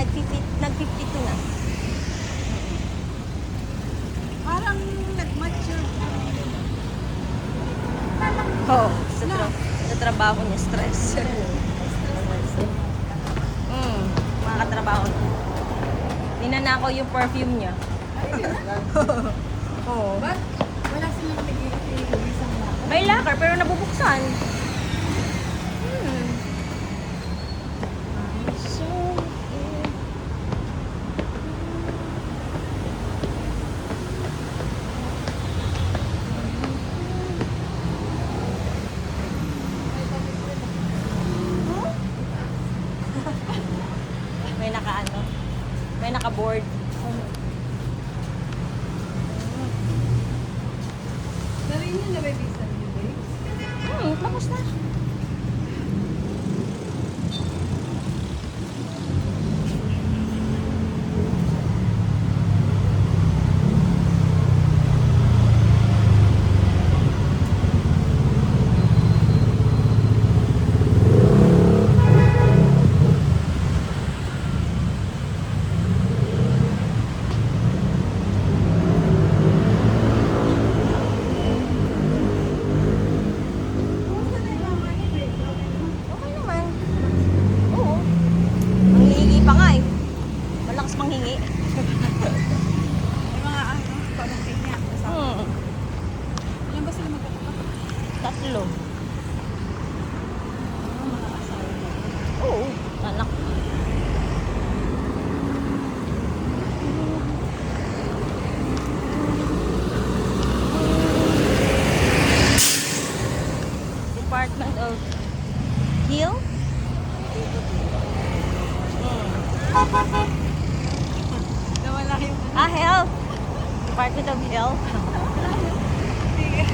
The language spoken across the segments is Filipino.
nag-52 na. Parang nag-mature. Oo, sa trabaho niya, stress. Mga katrabaho niya. Ninanakaw yung perfume niya. Oo. Ba't wala silang nag-iisang na? May locker pero nabubuksan. May naka-board. Narinig niyo na ba yung visa niyo, babe? Tapos na. Okay naman. Oo. Manghihingi pa nga eh. Malakas manghingi. May mga pamangkin niya. Ilan ba sila magkakapatid? 3. Mga asawa niya. Oo. Anak. Department of Hill? Nawala yung Health. Department of Health.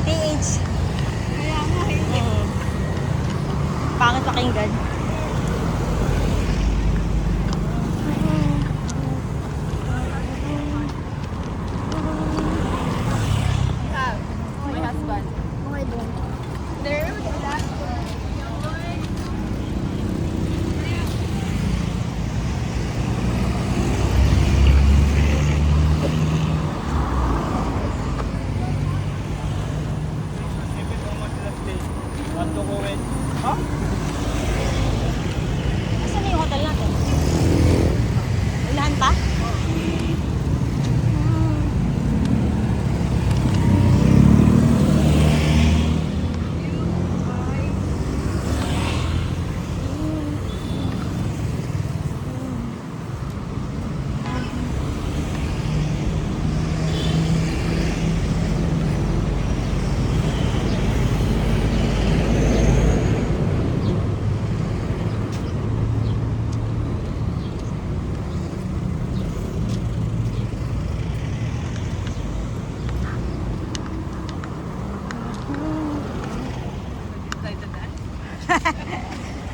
TH. kaya nga hindi. Pangit pakinggan. My husband. Okay doon. There, last one. Asan na yung hotel natin? Unahan pa?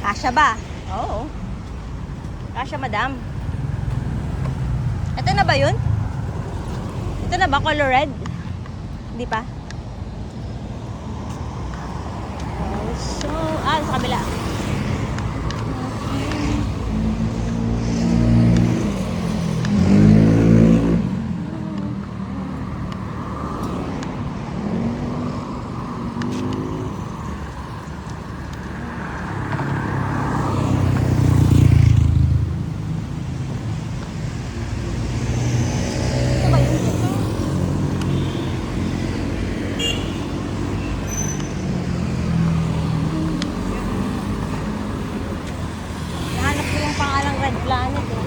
Kasya ba? Oo. Kasya, madam. Ito na ba yun? Ito na ba? Color red? Hindi pa? So, sa kabila. Ito ba yun? Nahanap ko yung pangalang Red Planet eh.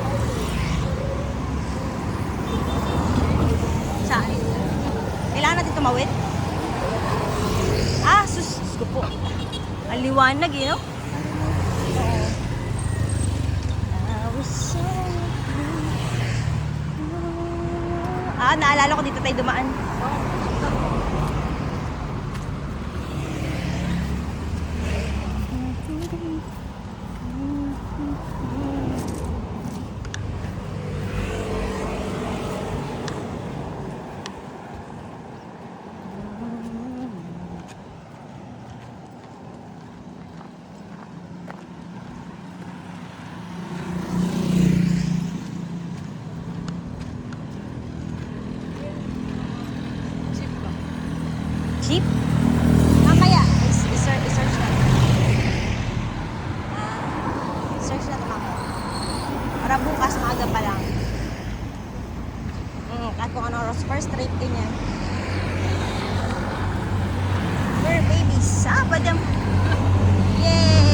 Saan? Kailangan natin tumawid? Sus ko po. Ang liwanag eh, no? Naalala ko dito tayo dumaan. para bukas maaga pa lang. Kahit kung ano oras, first trip ganyan. We're babies. Sabadam. Yay!